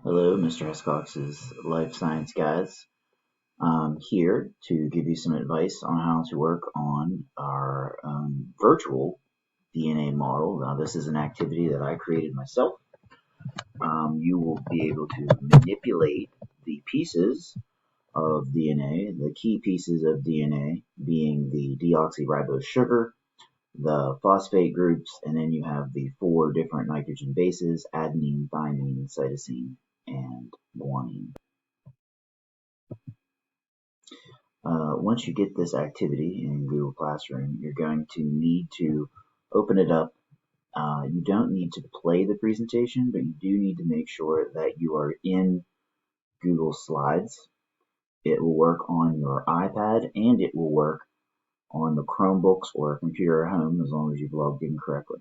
Hello, Mr. Hescox's Life Science Guys. I'm here to give you some advice on how to work on our virtual DNA model. Now, this is an activity that I created myself. You will be able to manipulate the pieces of DNA, the key pieces of DNA being the deoxyribose sugar, the phosphate groups, and then you have the four different nitrogen bases: adenine, thymine, cytosine, and guanine. Once you get this activity in Google Classroom, you're going to need to open it up. You don't need to play the presentation, but you do need to make sure that you are in Google Slides. It will work on your iPad and it will work on the Chromebooks or a computer at home as long as you've logged in correctly.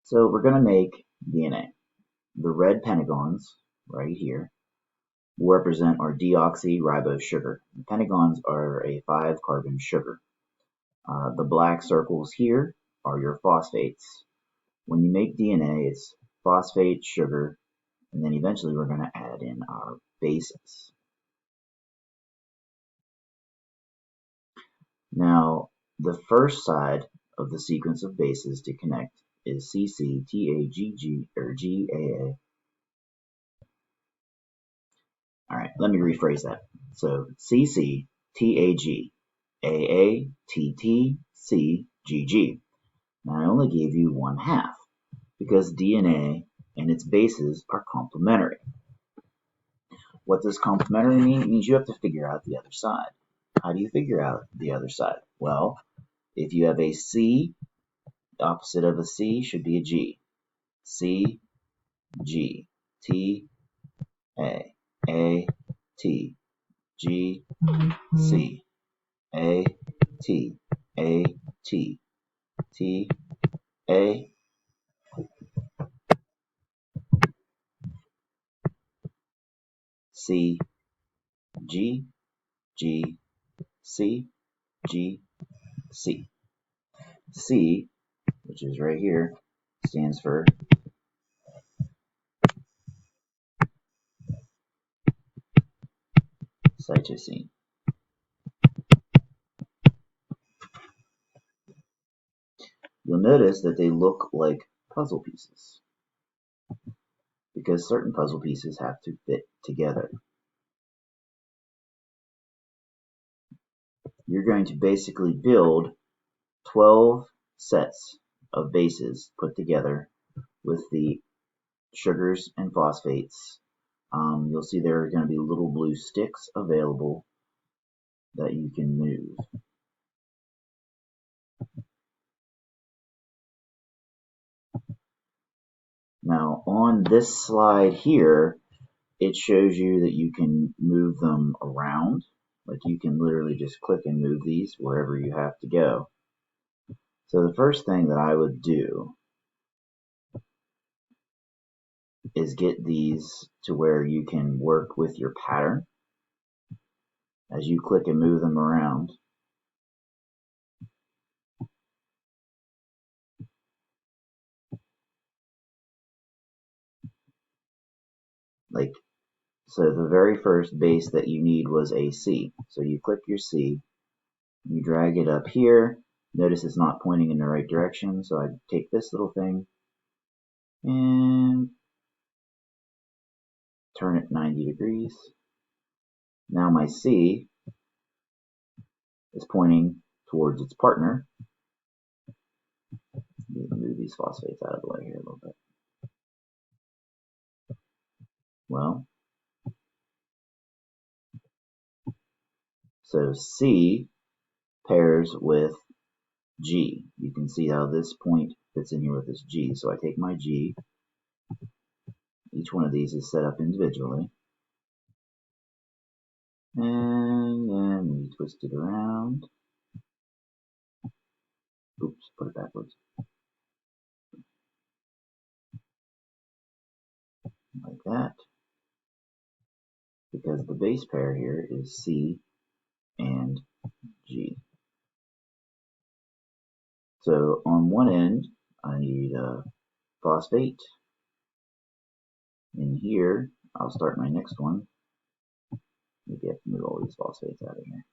So we're going to make DNA. The red pentagons right here will represent our deoxyribose sugar. The pentagons are a 5-carbon sugar. The black circles here are your phosphates. When you make DNA, it's phosphate, sugar, and then eventually we're going to add in our bases. Now, the first side of the sequence of bases to connect is CC, or GAA. All right, let me rephrase that. So CC, TAG, AA, TT, C, GG. Now I only gave you 1/2 because DNA and its bases are complementary. What does complementary mean? It means you have to figure out the other side. How do you figure out the other side? Well, if you have a C, the opposite of a C should be a G. C, G, T, A, T, G, C, A, T, T, A, C, G, G, C, G, C. C, which is right here, stands for cytosine. You'll notice that they look like puzzle pieces because certain puzzle pieces have to fit together. You're going to basically build 12 sets of bases put together with the sugars and phosphates. You'll see there are going to be little blue sticks available that you can move. Now on this slide here, it shows you that you can move them around. Like you can literally just click and move these wherever you have to go. So the first thing that I would do is get these to where you can work with your pattern as you click and move them around. So the very first base that you need was a C. So you click your C, you drag it up here. Notice it's not pointing in the right direction, so I take this little thing and turn it 90 degrees. Now my C is pointing towards its partner. Move these phosphates out of the way here a little bit. Well, so C pairs with G. You can see how this point fits in here with this G. So I take my G. Each one of these is set up individually. And then we twist it around. Oops, put it backwards. Like that. Because the base pair here is C and G. So on one end, I need a phosphate. In here, I'll start my next one. Maybe I have to move all these phosphates out of here.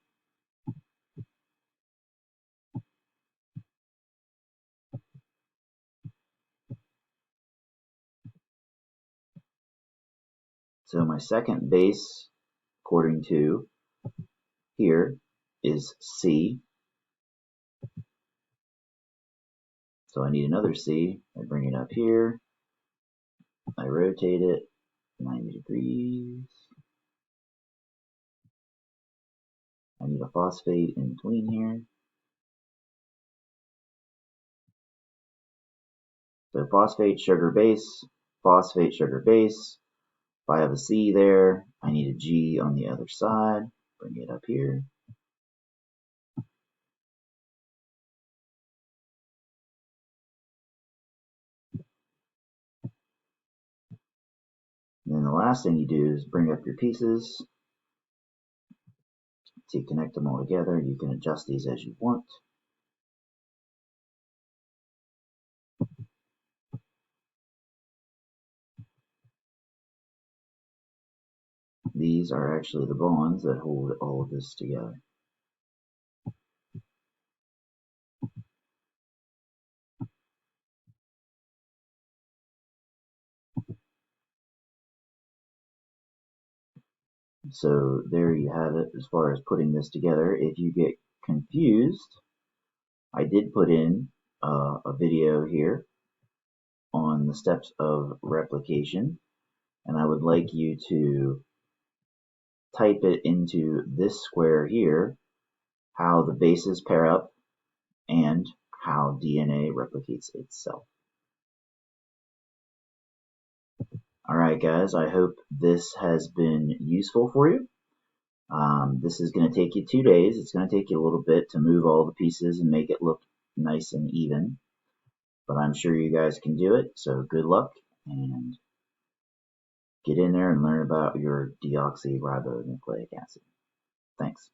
So my second base, according to here, is C. So I need another C. I bring it up here. I rotate it 90 degrees. I need a phosphate in between here. So phosphate, sugar, base, phosphate, sugar, base. If I have a C there, I need a G on the other side. Bring it up here. And then the last thing you do is bring up your pieces. To connect them all together, you can adjust these as you want. These are actually the bonds that hold all of this together. So there you have it as far as putting this together. If you get confused, I did put in a video here on the steps of replication, and I would like you to type it into this square here, how the bases pair up and how DNA replicates itself. Alright guys, I hope this has been useful for you. This is going to take you 2 days. It's going to take you a little bit to move all the pieces and make it look nice and even. But I'm sure you guys can do it, so good luck and get in there and learn about your deoxyribonucleic acid. Thanks.